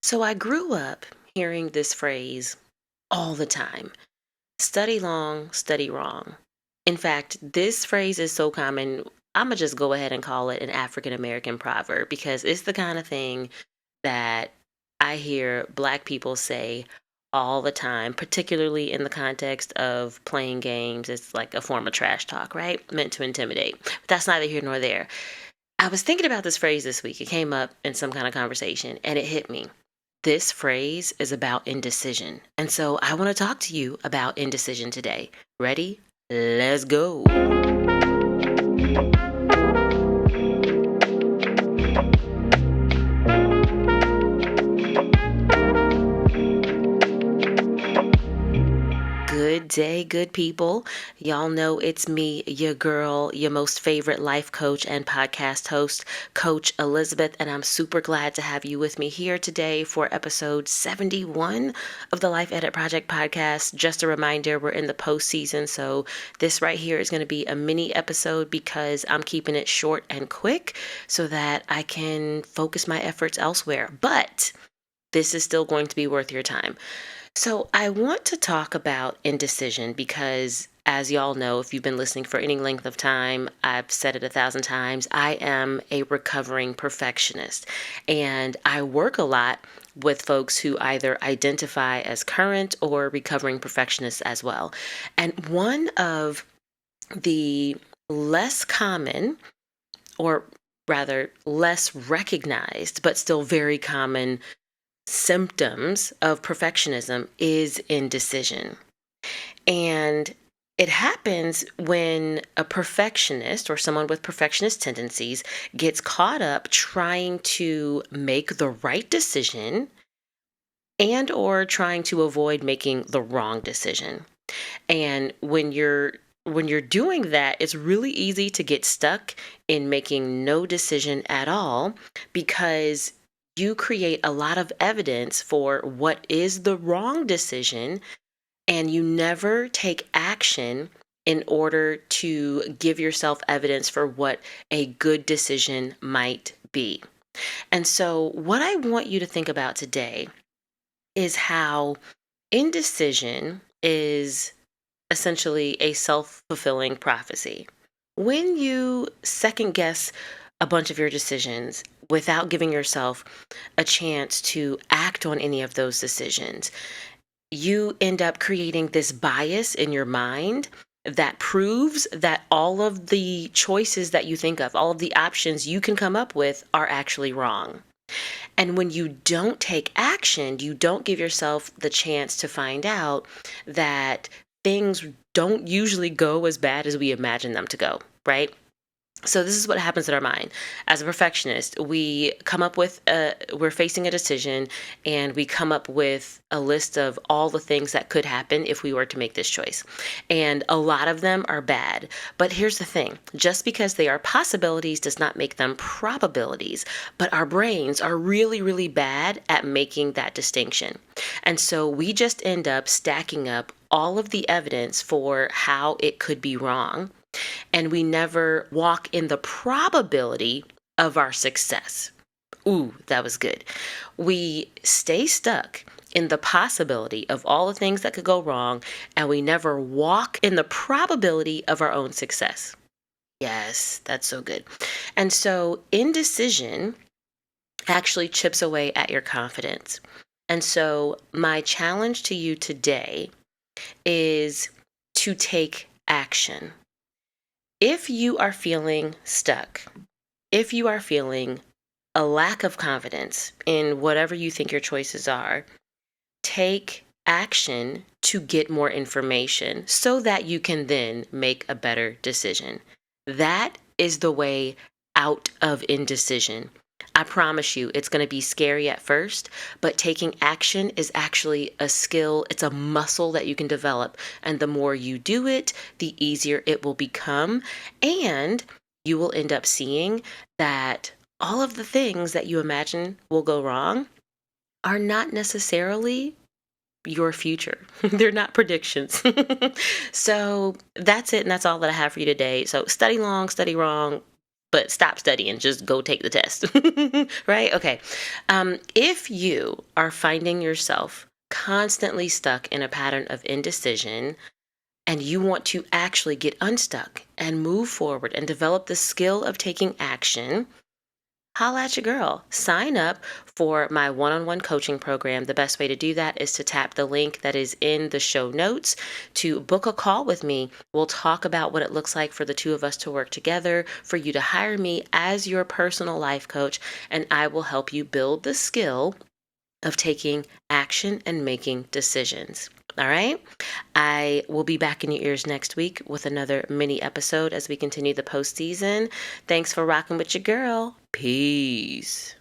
So I grew up hearing this phrase all the time: study long, study wrong. In fact, this phrase is so common, I'm going to just go ahead and call it an African American proverb because it's the kind of thing that I hear Black people say all the time, particularly in the context of playing games. It's like a form of trash talk, right? Meant to intimidate. But that's neither here nor there. I was thinking about this phrase this week. It came up in some kind of conversation and it hit me. This phrase is about indecision. And so I want to talk to you about indecision today. Ready? Let's go. Good day, good people. Y'all know it's me, your girl, your most favorite life coach and podcast host, Coach Elizabeth, and I'm super glad to have you with me here today for episode 71 of the Life Edit Project podcast. Just a reminder, we're in the postseason, so this right here is going to be a mini episode because I'm keeping it short and quick so that I can focus my efforts elsewhere. But this is still going to be worth your time. So, I want to talk about indecision because, as y'all know, if you've been listening for any length of time, I've said it 1,000 times, I am a recovering perfectionist. And I work a lot with folks who either identify as current or recovering perfectionists as well. And one of the less common, or rather less recognized, but still very common symptoms of perfectionism is indecision. And it happens when a perfectionist or someone with perfectionist tendencies gets caught up trying to make the right decision and or trying to avoid making the wrong decision. And when you're doing that, it's really easy to get stuck in making no decision at all because you create a lot of evidence for what is the wrong decision and you never take action in order to give yourself evidence for what a good decision might be. And so, what I want you to think about today is how indecision is essentially a self fulfilling prophecy. When you second guess a bunch of your decisions without giving yourself a chance to act on any of those decisions, you end up creating this bias in your mind that proves that all of the choices that you think of, all of the options you can come up with, are actually wrong. And when you don't take action, you don't give yourself the chance to find out that things don't usually go as bad as we imagine them to go, right? So this is what happens in our mind. As a perfectionist, we come up with we're facing a decision and we come up with a list of all the things that could happen if we were to make this choice. And a lot of them are bad. But here's the thing, just because they are possibilities does not make them probabilities. But our brains are really, really bad at making that distinction. And so we just end up stacking up all of the evidence for how it could be wrong, and we never walk in the probability of our success. Ooh, that was good. We stay stuck in the possibility of all the things that could go wrong, and we never walk in the probability of our own success. Yes, that's so good. And so indecision actually chips away at your confidence. And so my challenge to you today is to take action. If you are feeling stuck, if you are feeling a lack of confidence in whatever you think your choices are, take action to get more information so that you can then make a better decision. That is the way out of indecision. I promise you, it's going to be scary at first, but taking action is actually a skill. It's a muscle that you can develop. And the more you do it, the easier it will become. And you will end up seeing that all of the things that you imagine will go wrong are not necessarily your future. They're not predictions. So that's it. And that's all that I have for you today. So study long, study wrong. but stop studying. Just go take the test. Right? Okay. If you are finding yourself constantly stuck in a pattern of indecision, and you want to actually get unstuck and move forward and develop the skill of taking action, holla at your girl. Sign up for my one-on-one coaching program. The best way to do that is to tap the link that is in the show notes to book a call with me. We'll talk about what it looks like for the two of us to work together, for you to hire me as your personal life coach, and I will help you build the skill of taking action and making decisions. All right. I will be back in your ears next week with another mini episode as we continue the postseason. Thanks for rocking with your girl. Peace.